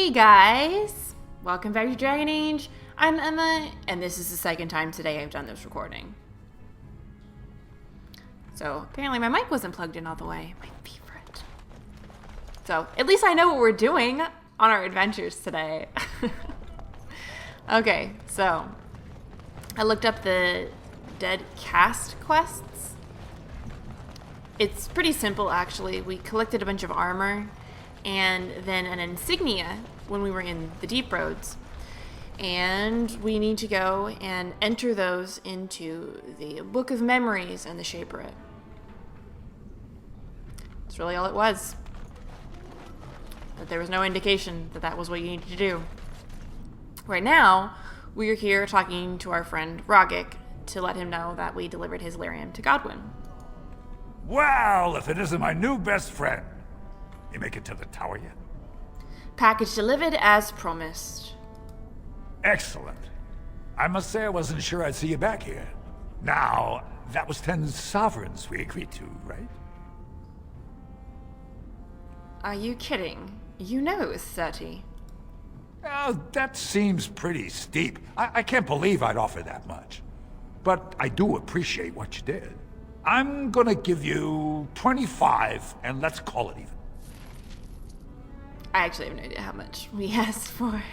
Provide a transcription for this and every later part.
Hey guys! Welcome back to Dragon Age. I'm Emma, and this is the second time today I've done this recording. So, apparently my mic wasn't plugged in all the way. My favorite. So, at least I know what we're doing on our adventures today. Okay, so I looked up the Dead Cast quests. It's pretty simple, actually. We collected a bunch of armor and then an insignia when we were in the Deep Roads. And we need to go and enter those into the Book of Memories and the Shaper. That's really all it was. But there was no indication that that was what you needed to do. Right now, we are here talking to our friend Rogic to let him know that we delivered his lyrium to Godwin. Well, if it isn't my new best friend. You make it to the tower yet? Package delivered as promised. Excellent. I must say I wasn't sure I'd see you back here. Now, that was 10 sovereigns we agreed to, right? Are you kidding? You know it was 30. Oh, that seems pretty steep. I can't believe I'd offer that much. But I do appreciate what you did. I'm gonna give you 25, and let's call it even. I actually have no idea how much we asked for.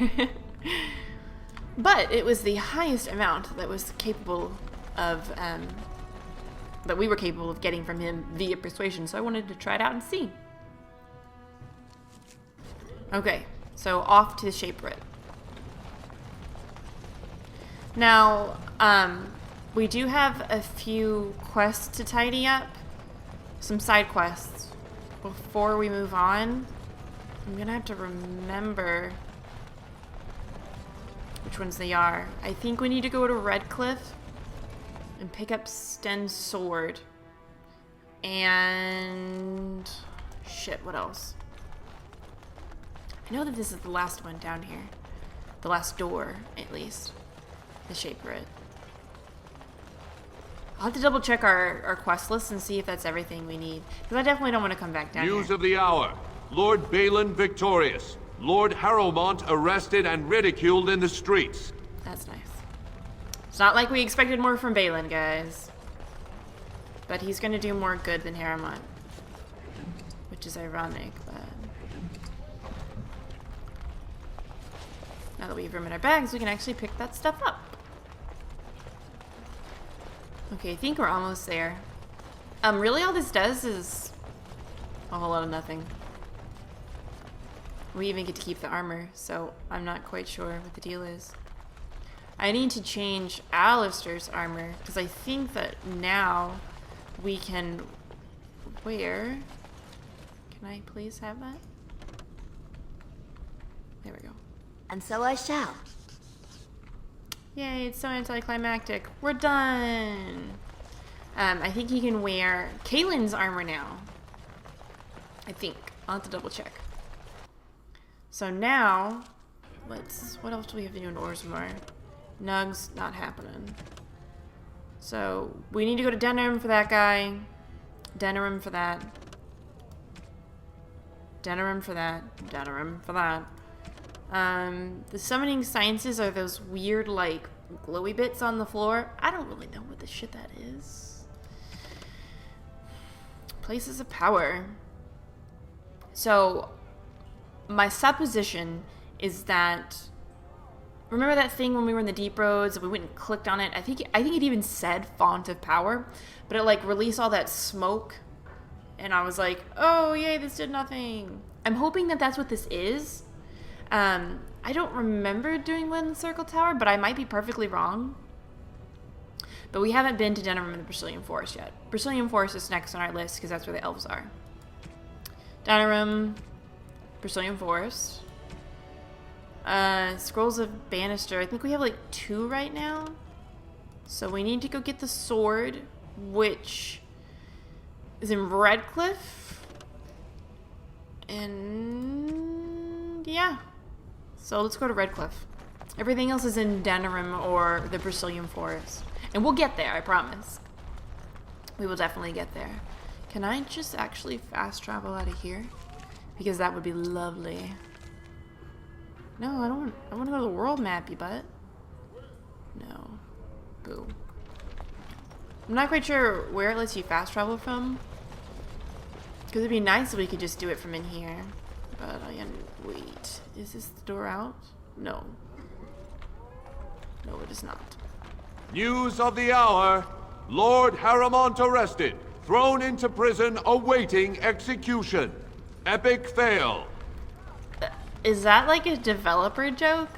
But it was the highest amount that was capable of, that we were capable of getting from him via persuasion, so I wanted to try it out and see. Okay, so off to the Shaper. Now, we do have a few quests to tidy up. Some side quests. Before we move on, I'm gonna have to remember which ones they are. I think we need to go to Redcliffe and pick up Sten's sword. And shit, what else? I know that this is the last one down here. The last door, at least. The Shaper. I'll have to double check our quest list and see if that's everything we need. Because I definitely don't want to come back down here. News of the hour. Lord Balin victorious. Lord Harem arrested and ridiculed in the streets. That's nice. It's not like we expected more from Balin, guys. But he's going to do more good than Harem, which is ironic, but... Now that we have room in our bags, we can actually pick that stuff up. Okay, I think we're almost there. Really all this does is a whole lot of nothing. We even get to keep the armor, so I'm not quite sure what the deal is. I need to change Alistair's armor, because I think that now we can wear... Can I please have that? There we go. And so I shall. Yay, it's so anticlimactic. We're done! I think he can wear Kaylin's armor now. I think. I'll have to double check. So now, what else do we have to do in Orzammar? Nug's not happening. So, we need to go to Denerim for that guy. Denerim for that. Denerim for that. Denerim for that. The summoning sciences are those weird, like, glowy bits on the floor. I don't really know what the shit that is. Places of power. So, my supposition is that... Remember that thing when we were in the Deep Roads and we went and clicked on it? I think it even said Font of Power, but it, like, released all that smoke. And I was like, oh, yay, this did nothing. I'm hoping that that's what this is. I don't remember doing one in the Circle Tower, but I might be perfectly wrong. But we haven't been to Denerim and the Brazilian Forest yet. Brazilian Forest is next on our list because that's where the elves are. Denerim, Brazilian Forest. Scrolls of Bannister. I think we have like 2 right now. So we need to go get the sword, which is in Redcliffe. And yeah. So let's go to Redcliffe. Everything else is in Denerim or the Brazilian Forest. And we'll get there, I promise. We will definitely get there. Can I just actually fast travel out of here? Because that would be lovely. No, I don't. I want to go to the world map, you butt. No. Boo. I'm not quite sure where it lets you fast travel from. Because it'd be nice if we could just do it from in here. But wait. Is this the door out? No. No, it is not. News of the hour. Lord Harem arrested. Thrown into prison awaiting execution. Epic fail. Is that like a developer joke?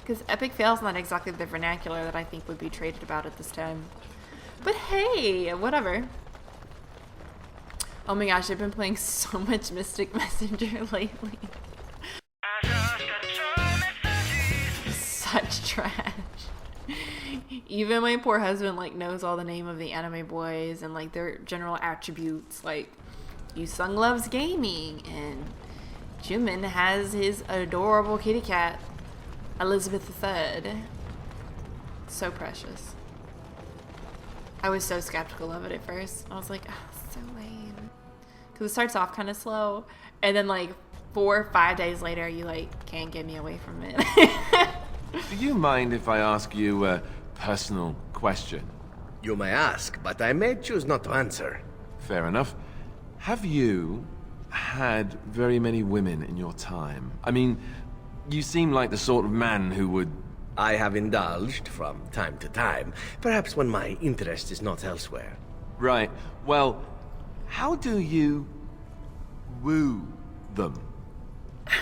Because epic fail's not exactly the vernacular that I think would be traded about at this time. But hey, whatever. Oh my gosh, I've been playing so much Mystic Messenger lately. Such trash. Even my poor husband like knows all the name of the anime boys and like their general attributes. Like, Yusung loves gaming and Jumin has his adorable kitty cat, Elizabeth III. So precious. I was so skeptical of it at first. I was like, oh, so lame. Because it starts off kind of slow, and then like 4 or 5 days later, you like can't get me away from it. Do you mind if I ask you a personal question? You may ask, but I may choose not to answer. Fair enough. Have you had very many women in your time? I mean, you seem like the sort of man who would... I have indulged from time to time, perhaps when my interest is not elsewhere. Right. Well, how do you woo them?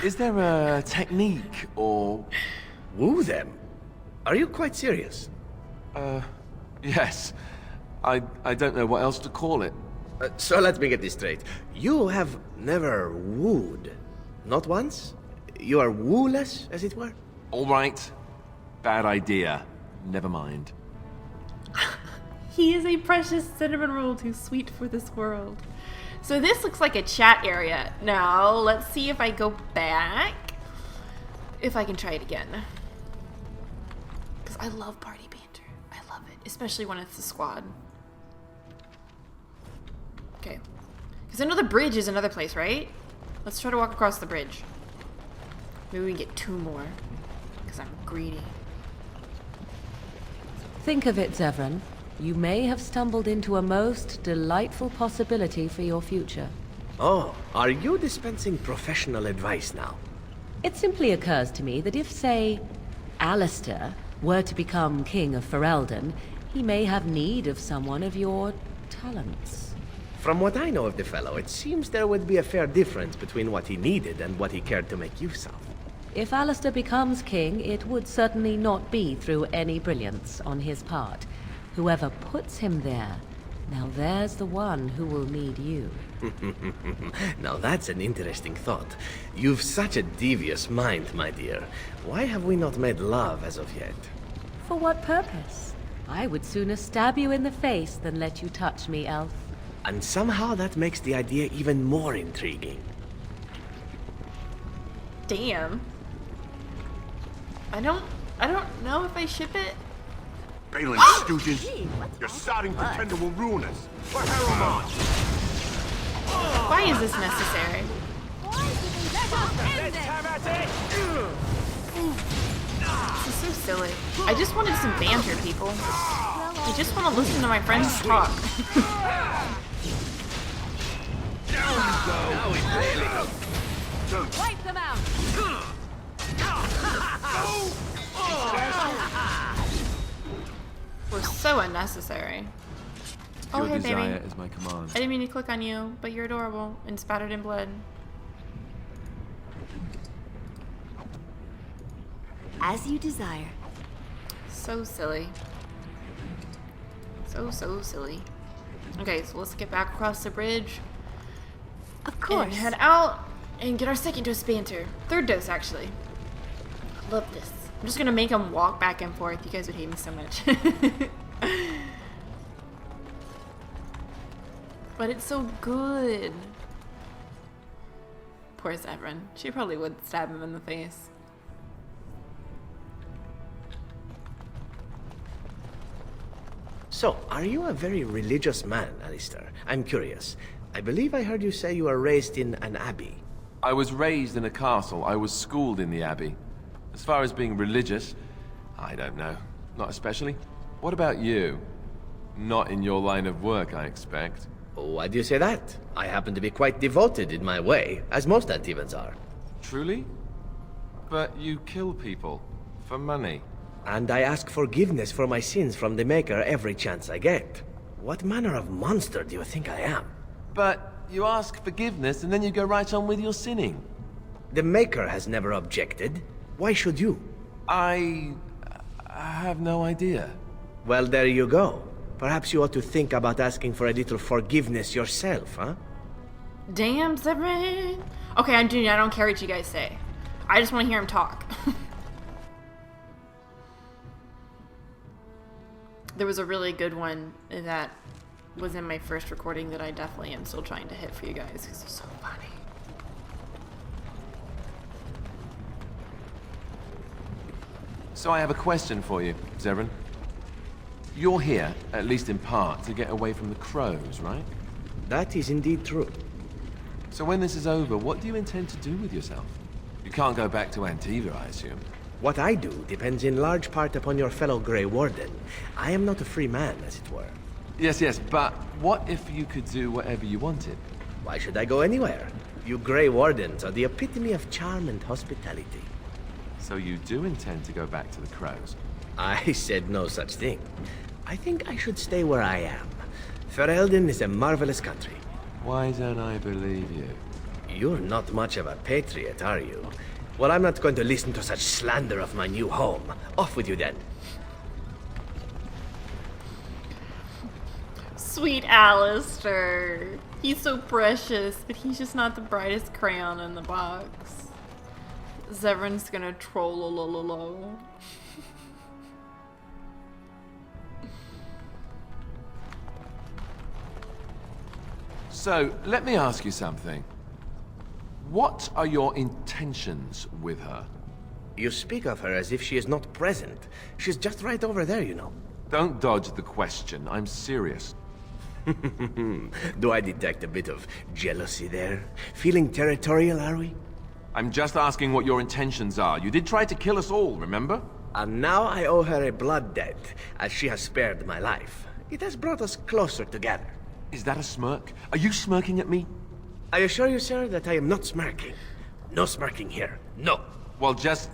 Is there a technique or... Woo them? Are you quite serious? Yes. I don't know what else to call it. So let me get this straight. You have never wooed? Not once? You are wooless, as it were? All right. Bad idea. Never mind. He is a precious cinnamon roll too sweet for this world. So this looks like a chat area. Now, let's see if I go back. If I can try it again. Because I love party banter. I love it. Especially when it's the squad. Okay. Because I know the bridge is another place, right? Let's try to walk across the bridge. Maybe we can get 2 more. Because I'm greedy. Think of it, Zevran. You may have stumbled into a most delightful possibility for your future. Oh, are you dispensing professional advice now? It simply occurs to me that if, say, Alistair were to become King of Ferelden, he may have need of someone of your talents. From what I know of the fellow, it seems there would be a fair difference between what he needed and what he cared to make use of. If Alistair becomes king, it would certainly not be through any brilliance on his part. Whoever puts him there, now there's the one who will need you. Now that's an interesting thought. You've such a devious mind, my dear. Why have we not made love as of yet? For what purpose? I would sooner stab you in the face than let you touch me, elf. And somehow that makes the idea even more intriguing. Damn. I don't know if I ship it. Balin, stooges! Your sodding pretender will ruin us! For Harem! Why is this necessary? This is so silly. I just wanted some banter, people. I just want to listen to my friends talk. Wipe them out! We're so unnecessary. Oh, Your hey, desire baby. is my command. I didn't mean to click on you, but you're adorable and spattered in blood. As you desire. So silly. So silly. Okay, so let's get back across the bridge. Of course. And head out and get our second dose banter. 3rd dose, actually. I love this. I'm just gonna make them walk back and forth. You guys would hate me so much. But it's so good. Poor Zevran. She probably would stab him in the face. So, are you a very religious man, Alistair? I'm curious. I believe I heard you say you were raised in an abbey. I was raised in a castle. I was schooled in the abbey. As far as being religious, I don't know. Not especially. What about you? Not in your line of work, I expect. Why do you say that? I happen to be quite devoted in my way, as most Antivans are. Truly? But you kill people. For money. And I ask forgiveness for my sins from the Maker every chance I get. What manner of monster do you think I am? But you ask forgiveness and then you go right on with your sinning. The Maker has never objected. Why should you? I have no idea. Well, there you go. Perhaps you ought to think about asking for a little forgiveness yourself, huh? Damn, Severin. Okay, I'm doing. I don't care what you guys say. I just want to hear him talk. There was a really good one that was in my first recording that I definitely am still trying to hit for you guys because it's so funny. So I have a question for you, Zevran. You're here, at least in part, to get away from the crows, right? That is indeed true. So when this is over, what do you intend to do with yourself? You can't go back to Antiva, I assume. What I do depends in large part upon your fellow Grey Warden. I am not a free man, as it were. Yes, but what if you could do whatever you wanted? Why should I go anywhere? You Grey Wardens are the epitome of charm and hospitality. So you do intend to go back to the crows? I said no such thing. I think I should stay where I am. Ferelden is a marvelous country. Why don't I believe you? You're not much of a patriot, are you? Well, I'm not going to listen to such slander of my new home. Off with you then. Sweet Alistair. He's so precious, but he's just not the brightest crayon in the box. Zevran's gonna troll. So, let me ask you something. What are your intentions with her? You speak of her as if she is not present. She's just right over there, you know. Don't dodge the question. I'm serious. Do I detect a bit of jealousy there? Feeling territorial, are we? I'm just asking what your intentions are. You did try to kill us all, remember? And now I owe her a blood debt, as she has spared my life. It has brought us closer together. Is that a smirk? Are you smirking at me? I assure you, sir, that I am not smirking. No smirking here. No. Well, just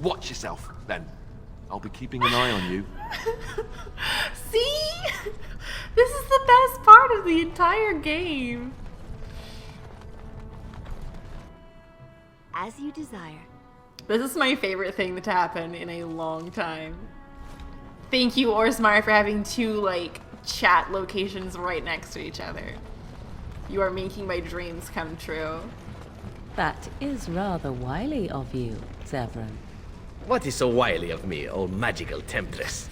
watch yourself, then. I'll be keeping an eye on you. See? This is the best part of the entire game. As you desire. This is my favorite thing to happen in a long time. Thank you, Orsmar, for having two, chat locations right next to each other. You are making my dreams come true. That is rather wily of you, Zevran. What is so wily of me, old magical temptress?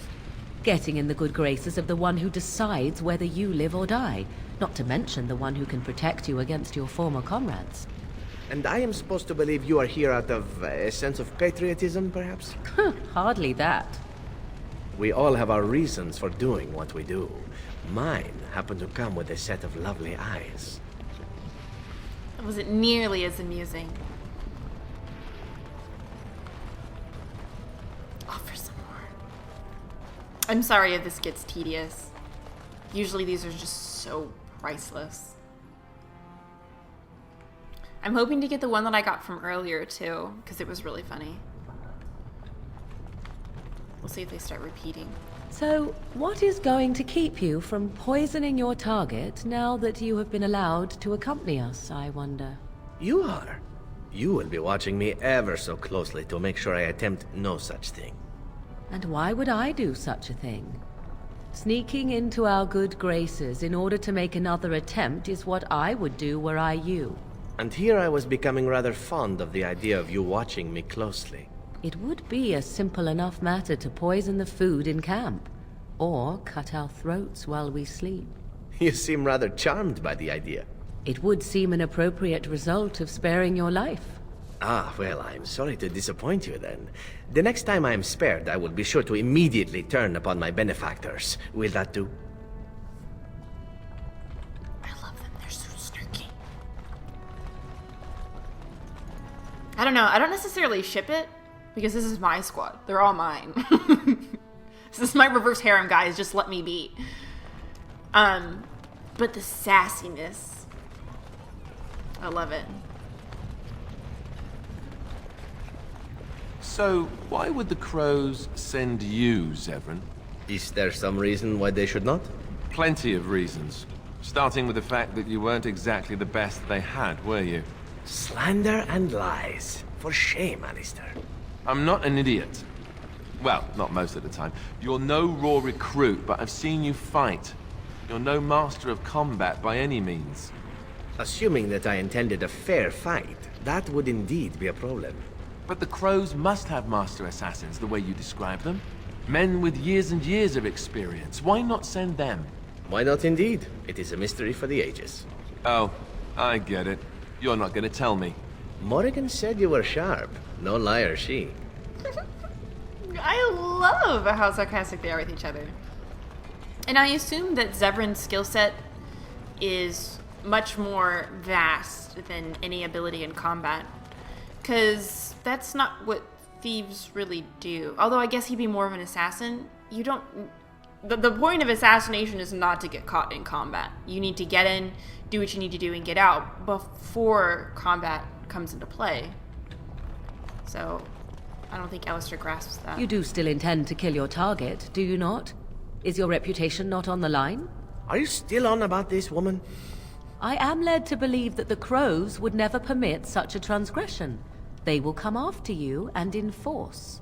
Getting in the good graces of the one who decides whether you live or die, not to mention the one who can protect you against your former comrades. And I am supposed to believe you are here out of a sense of patriotism, perhaps? Hardly that. We all have our reasons for doing what we do. Mine happen to come with a set of lovely eyes. It wasn't nearly as amusing. Offer some more. I'm sorry if this gets tedious. Usually these are just so priceless. I'm hoping to get the one that I got from earlier too, because it was really funny. We'll see if they start repeating. So, what is going to keep you from poisoning your target now that you have been allowed to accompany us, I wonder? You are. You will be watching me ever so closely to make sure I attempt no such thing. And why would I do such a thing? Sneaking into our good graces in order to make another attempt is what I would do were I you. And here I was becoming rather fond of the idea of you watching me closely. It would be a simple enough matter to poison the food in camp, or cut our throats while we sleep. You seem rather charmed by the idea. It would seem an appropriate result of sparing your life. Ah, well, I'm sorry to disappoint you then. The next time I am spared, I will be sure to immediately turn upon my benefactors. Will that do? I love them. They're so snarky. I don't know. I don't necessarily ship it, Because this is my squad. They're all mine. This is my reverse harem, guys. Just let me be. But the sassiness. I love it. So, why would the crows send you, Zevran? Is there some reason why they should not? Plenty of reasons. Starting with the fact that you weren't exactly the best they had, were you? Slander and lies. For shame, Alistair. I'm not an idiot. Well, not most of the time. You're no raw recruit, but I've seen you fight. You're no master of combat by any means. Assuming that I intended a fair fight, that would indeed be a problem. But the crows must have master assassins the way you describe them. Men with years and years of experience. Why not send them? Why not indeed? It is a mystery for the ages. Oh, I get it. You're not gonna tell me. Morrigan said you were sharp. No liar, she. I love how sarcastic they are with each other. And I assume that Zevran's skill set is much more vast than any ability in combat. Because that's not what thieves really do. Although I guess he'd be more of an assassin. You don't... The point of assassination is not to get caught in combat. You need to get in, do what you need to do, and get out before combat comes into play. So, I don't think Alistair grasps that. You do still intend to kill your target, do you not? Is your reputation not on the line? Are you still on about this woman? I am led to believe that the crows would never permit such a transgression. They will come after you and enforce.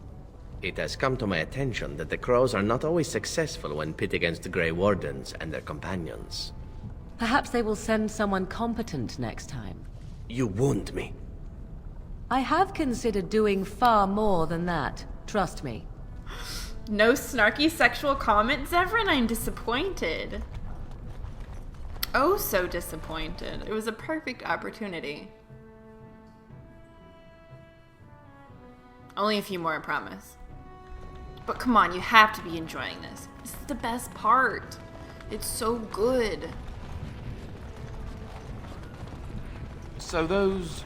It has come to my attention that the crows are not always successful when pit against the Grey Wardens and their companions. Perhaps they will send someone competent next time. You wound me. I have considered doing far more than that. Trust me. No snarky sexual comment, Zevran? I'm disappointed. Oh, so disappointed. It was a perfect opportunity. Only a few more, I promise. But come on, you have to be enjoying this. This is the best part. It's so good. So those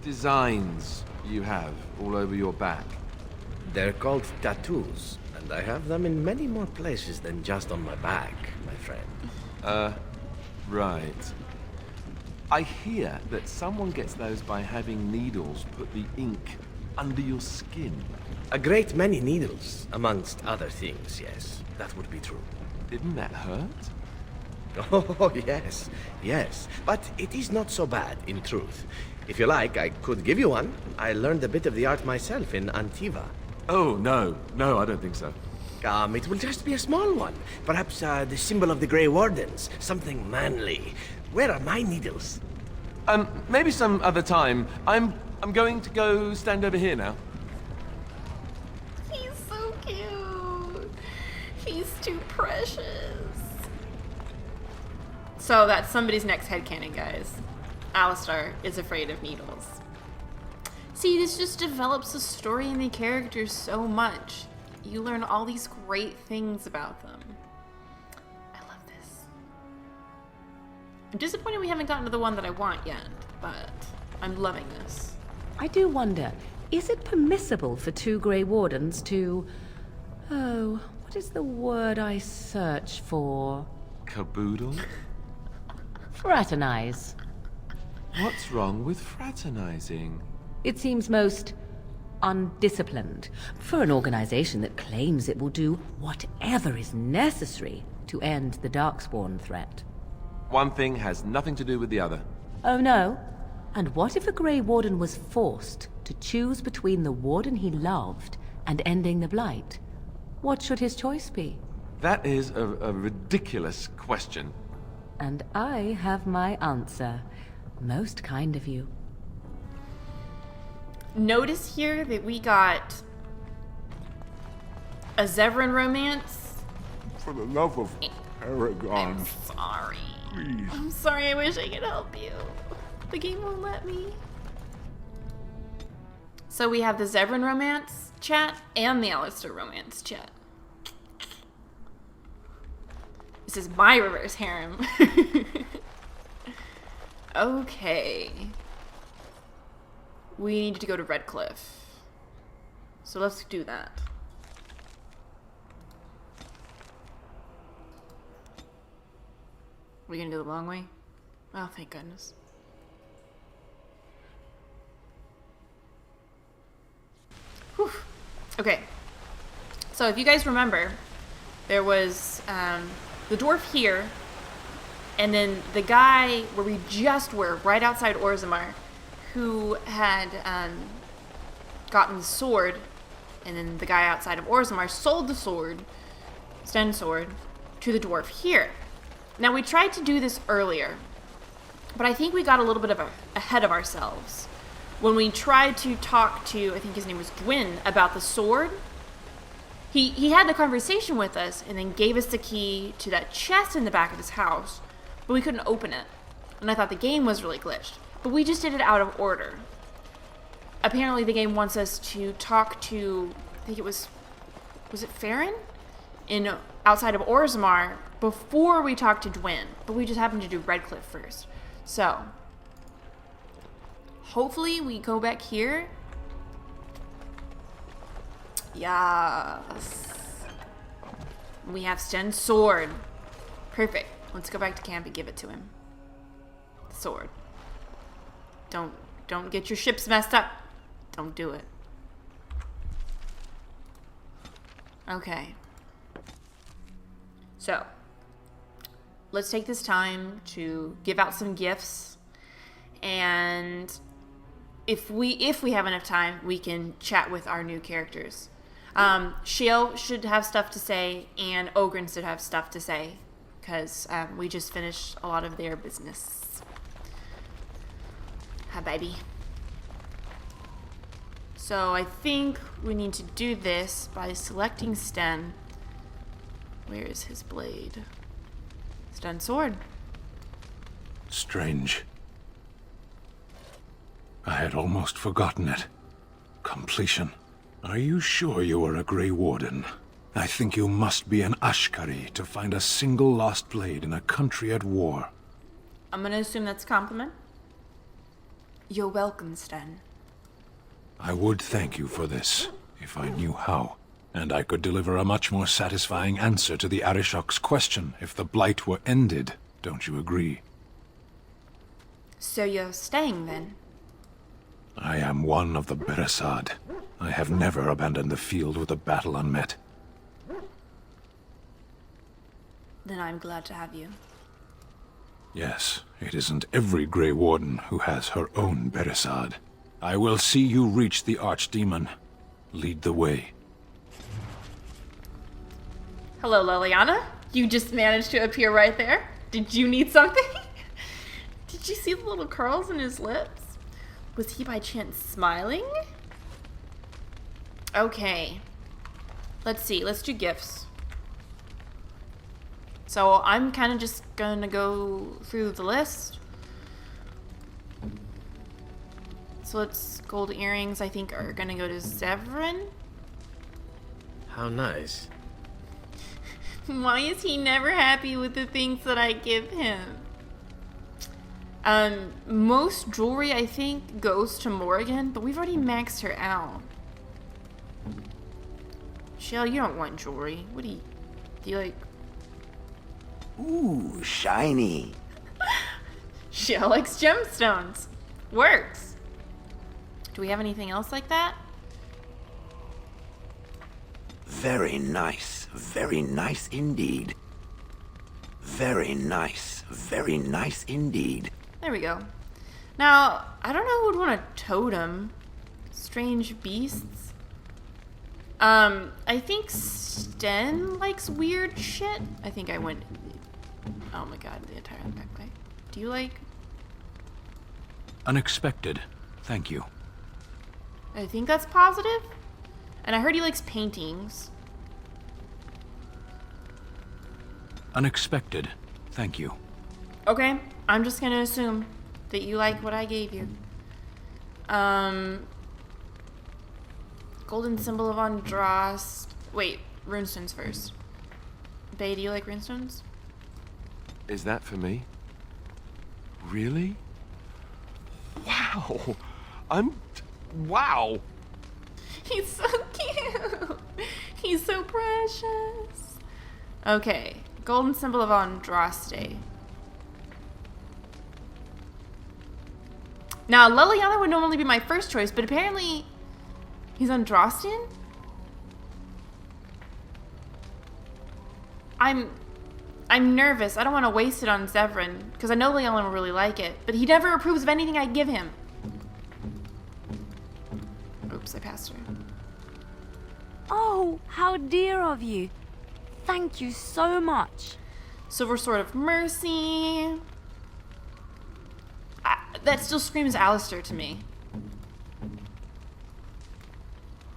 designs you have all over your back. They're called tattoos, and I have them in many more places than just on my back, my friend. Right. I hear that someone gets those by having needles put the ink under your skin. A great many needles, amongst other things, yes. That would be true. Didn't that hurt? Oh, yes, yes. But it is not so bad, in truth. If you like, I could give you one. I learned a bit of the art myself in Antiva. Oh, no. No, I don't think so. It will just be a small one. Perhaps the symbol of the Grey Wardens. Something manly. Where are my needles? Maybe some other time. I'm going to go stand over here now. He's so cute. He's too precious. So that's somebody's next headcanon, guys. Alistair is afraid of needles. See, this just develops the story and the characters so much. You learn all these great things about them. I love this. I'm disappointed we haven't gotten to the one that I want yet, but I'm loving this. I do wonder, is it permissible for two Grey Wardens to... Oh, what is the word I search for? Caboodle? Fraternize. What's wrong with fraternizing? It seems most undisciplined for an organization that claims it will do whatever is necessary to end the Darkspawn threat. One thing has nothing to do with the other. Oh no? And what if a Grey Warden was forced to choose between the Warden he loved and ending the Blight? What should his choice be? That is a ridiculous question. And I have my answer. Most kind of you. Notice here that we got a Zevran romance. For the love of Paragon, I'm sorry. please. I'm sorry, I wish I could help you. The game won't let me. So we have the Zevran romance chat and the Alistair romance chat. This is my reverse harem. Okay. We need to go to Redcliffe. So let's do that. We're gonna go the long way? Oh, thank goodness. Whew. Okay. So if you guys remember, there was the dwarf here, and then the guy where we just were, right outside Orzammar, who had gotten the sword, and then the guy outside of Orzammar sold the sword, Sten's sword, to the dwarf here. Now, we tried to do this earlier, but I think we got a little bit ahead of ourselves. When we tried to talk to, I think his name was Gwyn, about the sword, he had the conversation with us and then gave us the key to that chest in the back of his house, but we couldn't open it. And I thought the game was really glitched, but we just did it out of order. Apparently the game wants us to talk to, I think it was it Farron? Outside of Orzammar before we talk to Gwyn, but we just happened to do Redcliffe first. So, hopefully we go back here. Yes. We have Sten's sword. Perfect. Let's go back to camp and give it to him. The sword. Don't get your ships messed up. Don't do it. Okay. So, let's take this time to give out some gifts, and if we have enough time, we can chat with our new characters. Shiel should have stuff to say, and Ogren should have stuff to say, because we just finished a lot of their business. Hi, baby. So I think we need to do this by selecting Sten. Where is his blade? Sten's sword. Strange. I had almost forgotten it. Completion. Are you sure you are a Grey Warden? I think you must be an Ashkari to find a single lost blade in a country at war. I'm gonna assume that's a compliment. You're welcome, Sten. I would thank you for this, if I knew how. And I could deliver a much more satisfying answer to the Arishok's question if the Blight were ended. Don't you agree? So you're staying, then? I am one of the Beresad. I have never abandoned the field with a battle unmet. Then I'm glad to have you. Yes, it isn't every Grey Warden who has her own Beresad. I will see you reach the Archdemon. Lead the way. Hello, Liliana. You just managed to appear right there. Did you need something? Did you see the little curls in his lips? Was he by chance smiling? Okay. Let's see. Let's do gifts. So I'm kind of just gonna go through the list. So let's, gold earrings I think are gonna go to Zevran. How nice. Why is he never happy with the things that I give him? Most jewelry I think goes to Morrigan, but we've already maxed her out. Shell, you don't want jewelry. What do you like? Ooh, shiny. Shell likes gemstones. Works. Do we have anything else like that? Very nice indeed. Very nice indeed. There we go. Now, I don't know who would want a totem. Strange beasts. I think Sten likes weird shit. I think I went, oh my god, the entire back way. Do you like? Unexpected. Thank you. I think that's positive. And I heard he likes paintings. Unexpected. Thank you. Okay, I'm just gonna assume that you like what I gave you. Golden symbol of Andraste. Wait, runestones first. Bae, do you like runestones? Is that for me? Really? Wow. Wow. He's so He's so precious. Okay, golden symbol of Andraste. Now, Leliana would normally be my first choice, but apparently he's Andrastian? I'm nervous. I don't want to waste it on Zevran, because I know Leon will really like it, but he never approves of anything I give him. Oops, I passed her. Oh, how dear of you. Thank you so much. Silver Sword of Mercy. That still screams Alistair to me.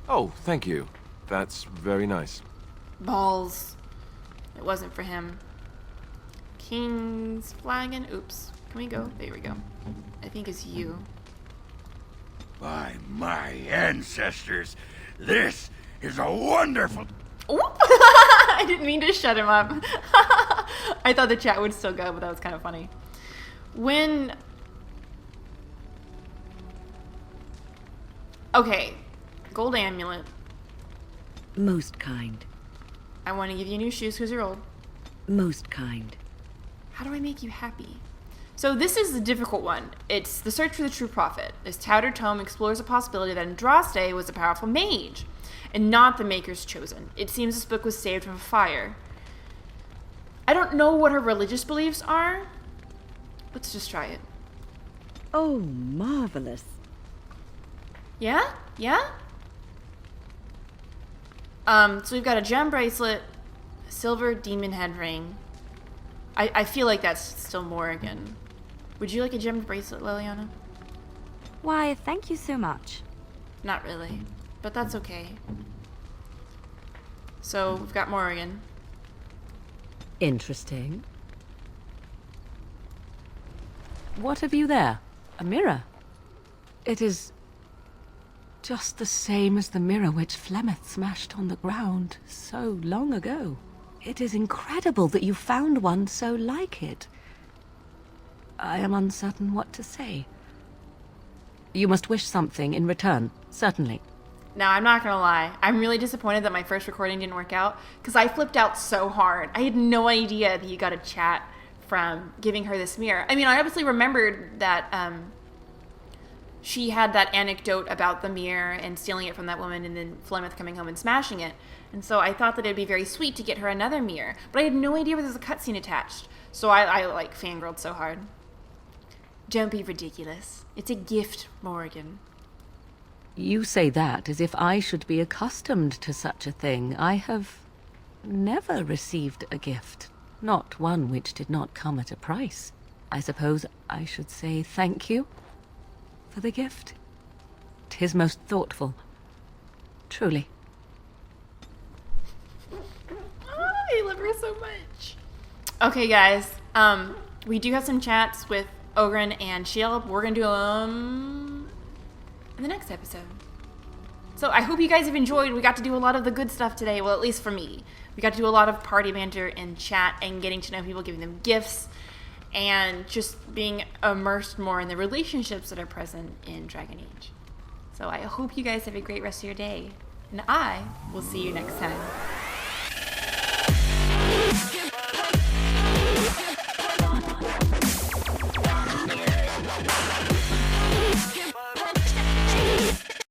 Oh, thank you. That's very nice. Balls. It wasn't for him. King's flagon. Oops. Can we go? There we go. I think it's you. By my ancestors, this is a wonderful... Oop. I didn't mean to shut him up. I thought the chat would still go, but that was kind of funny. When... Okay. Gold amulet. Most kind. I want to give you new shoes because you're old. Most kind. How do I make you happy? So this is the difficult one. It's the search for the true prophet. This tattered tome explores the possibility that Andraste was a powerful mage, and not the Maker's chosen. It seems this book was saved from a fire. I don't know what her religious beliefs are. Let's just try it. Oh, marvelous. Yeah? Yeah? So we've got a gem bracelet, silver demon head ring. I feel like that's still Morrigan. Would you like a gemmed bracelet, Leliana? Why, thank you so much. Not really, but that's okay. So we've got Morrigan. Interesting. What have you there? A mirror? It is just the same as the mirror which Flemeth smashed on the ground so long ago. It is incredible that you found one so like it. I am uncertain what to say. You must wish something in return, certainly. Now, I'm not gonna lie. I'm really disappointed that my first recording didn't work out, because I flipped out so hard. I had no idea that you got a chat from giving her this mirror. I mean, I obviously remembered that she had that anecdote about the mirror and stealing it from that woman and then Flemeth coming home and smashing it. And so I thought that it'd be very sweet to get her another mirror. But I had no idea there was a cutscene attached. So I like fangirled so hard. Don't be ridiculous. It's a gift, Morrigan. You say that as if I should be accustomed to such a thing. I have never received a gift. Not one which did not come at a price. I suppose I should say thank you for the gift. 'Tis most thoughtful. Truly. I love her so much. Okay, guys. We do have some chats with Ogren and Sheila. We're gonna do them in the next episode. So I hope you guys have enjoyed. We got to do a lot of the good stuff today. Well, at least for me. We got to do a lot of party banter and chat and getting to know people, giving them gifts, and just being immersed more in the relationships that are present in Dragon Age. So I hope you guys have a great rest of your day. And I will see you next time.